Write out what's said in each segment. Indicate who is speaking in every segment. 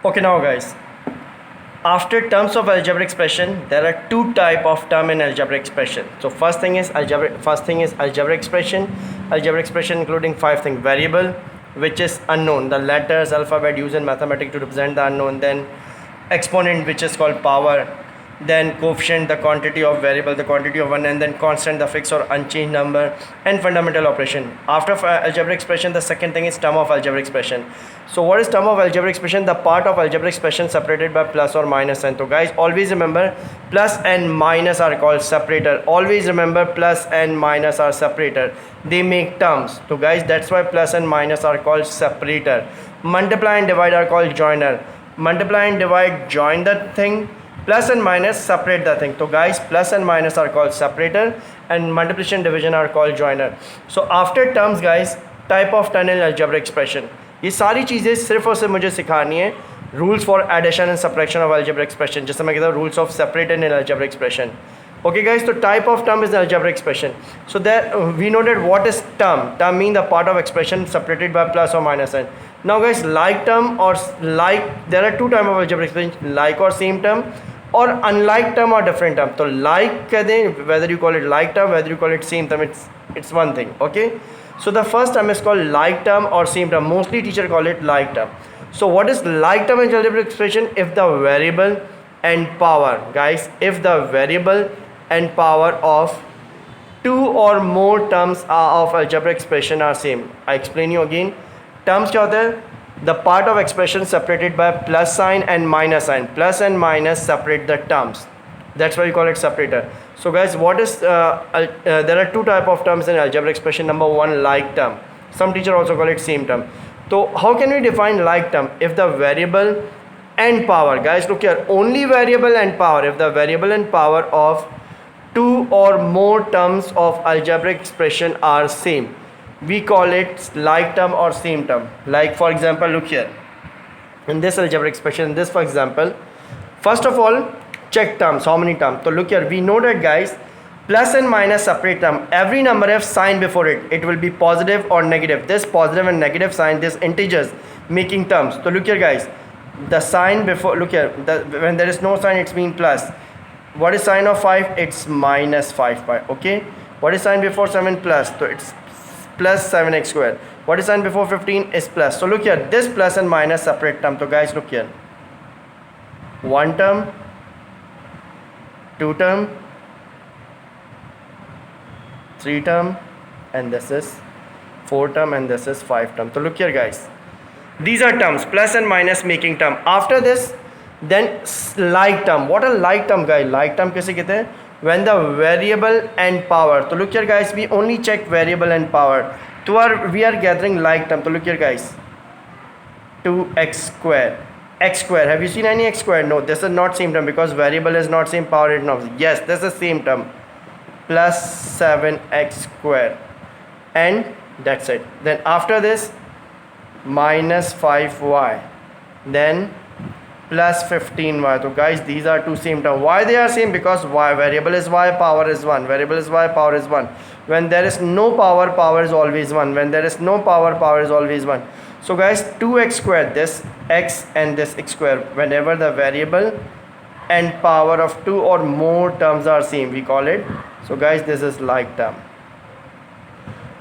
Speaker 1: Okay, now guys, after terms of algebraic expression, there are two type of term in algebraic expression. So first thing is algebraic expression. Algebraic expression including five things: variable, which is unknown, the letters, alphabet used in mathematics to represent the unknown; then exponent, which is called power; then coefficient, the quantity of variable, the quantity of one; and then constant, the fixed or unchanged number; and fundamental operation. After algebraic expression, the second thing is term of algebraic expression. So what is term of algebraic expression? The part of algebraic expression separated by plus or minus sign. So guys, always remember plus and minus are called separator. Always remember plus and minus are separator. They make terms. So guys, that's why plus and minus are called separator. Multiply and divide are called joiner. Multiply and divide join the thing. Plus and minus separate the thing. So guys, plus and minus are called separator and multiplication division are called joiner. So after terms guys, type of term in algebraic expression. ये सारी चीज़ें सिर्फ और सिर्फ मुझे सिखानी है. Rules for addition and subtraction of algebraic expression, जैसे मैं कहता हूँ rules of separate in algebraic expression. Okay guys, so type of term is the algebraic expression. So that we know that what is term. Term means the part of expression separated by plus or minus sign. Now guys, like term or like, there are two type of algebraic expression, like or same term or unlike term or different term. So like कह दें, whether you call it like term, whether you call it same term, it's one thing. Okay, so the first term is called like term or same term. Mostly teacher call it like term. So what is like term in algebraic expression? If the variable and power, guys, if the variable and power of two or more terms of algebraic expression are same. I explain you again. Terms क्या होता है? The part of expression separated by plus sign and minus sign. Plus and minus separate the terms. That's why you call it separator. So guys, what is there are two type of terms in algebraic expression. Number one, like term. Some teacher also call it same term. So how can we define like term? If the variable and power, guys look here, only variable and power, if the variable and power of two or more terms of algebraic expression are same, we call it like term or same term. Like for example, look here, in this algebraic expression, this for example, first of all check terms, how many terms. So look here, we know that guys, plus and minus separate term. Every number have sign before it. It will be positive or negative. This positive and negative sign, this integers making terms. So look here guys, the sign before, look here, when there is no sign, it's mean plus. What is sign of 5? It's minus 5 pi. Okay, what is sign before 7? Plus. So it's plus 7x square. What is sign before 15? Is plus. So look here, this plus and minus separate term. So guys look here, one term, two term, three term, and this is four term, and this is five term. So look here guys, these are terms, plus and minus making term. After this, then like term. What a like term guys? Like term कैसे कहते हैं? When the variable and power. So look here guys, we only check variable and power. So we are gathering like term. So look here guys, 2x square. X square. Have you seen any x square? No, this is not same term because variable is not same, power is not. Yes, this is same term. Plus 7x square. And that's it. Then after this, minus 5y. Then plus 15y. So guys, these are two same term. Why they are same? Because y, variable is y, power is 1. Variable is y, power is 1. When there is no power, power is always 1. When there is no power, power is always 1. So guys, 2x square, this x and this x square, whenever the variable and power of two or more terms are same, we call it. So guys, this is like term.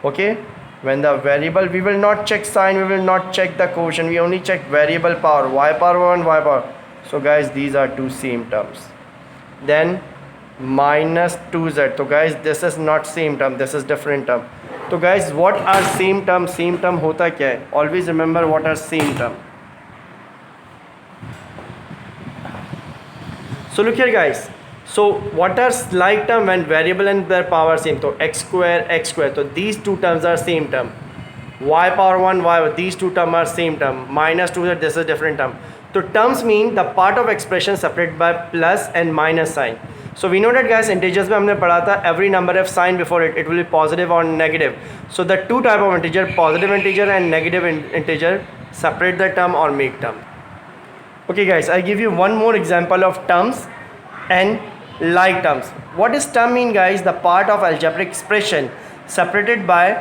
Speaker 1: Okay, when the variable, we will not check sign, we will not check the quotient, we only check variable power, y power 1, y power. So guys, these are two same terms. Then minus 2z. So guys, this is not same term, this is different term. So guys, what are same term? Same term होता क्या है? Always remember what are same term. So look here guys, so what are like term? When variable and their power same. So x square, x square. So these two terms are same term. Y power 1, y, these two terms are same term. Minus 2z, this is different term. So terms mean the part of expression separated by plus and minus sign. So we know that guys, integers में हमने पढ़ा था, every number have sign before it, it will be positive or negative. So the two type of integer, positive integer and negative integer, separate the term or make term. Okay guys, I give you one more example of terms and like terms. What does term mean guys? The part of algebraic expression separated by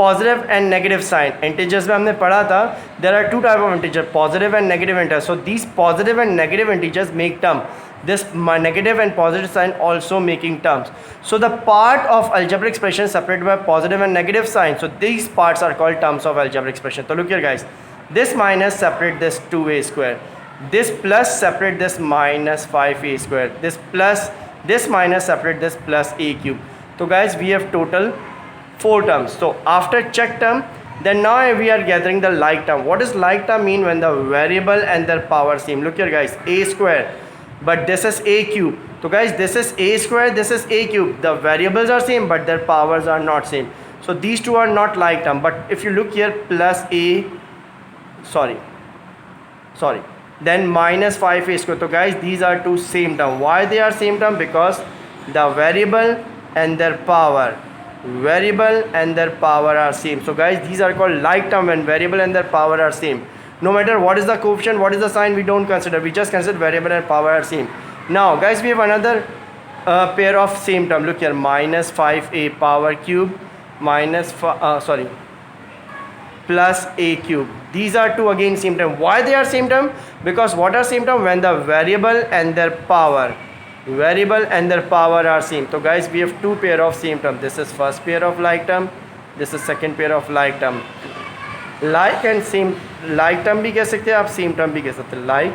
Speaker 1: positive and negative sign, integers में हमने पढ़ा था there are two type of integer, positive and negative integer. So these positive and negative integers make term. This negative and positive sign also making terms. So the part of algebraic expression separated by positive and negative sign. So these parts are called terms of algebraic expression. So look here guys, this minus separate this 2a square, this plus separate this minus 5a square, this minus separate this plus a cube. So guys, we have total 4 terms. So after check term, then now we are gathering the like term. What does like term mean? When the variable and their power same. Look here guys, a square, but this is a cube. So guys, this is a square, this is a cube. The variables are same but their powers are not same. So these two are not like term. But if you look here, plus a sorry then minus 5a square. So guys, these are two same term. Why they are same term? Because the variable and their power are same. So guys, these are called like term when variable and their power are same. No matter what is the coefficient, what is the sign, we don't consider. We just consider variable and power are same. Now guys, we have another pair of same term. Look here, minus 5a power cube plus a cube. These are two again same term. Why they are same term? Because what are same term? When the variable and their power are same. So guys, we have two pair of same term. This is first pair of like term, this is second pair of like term. Like and same, like term भी कह सकते हैं आप, same term भी कह सकते हैं. like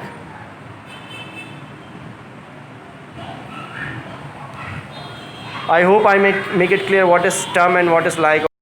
Speaker 1: I hope I make it clear what is term and what is like.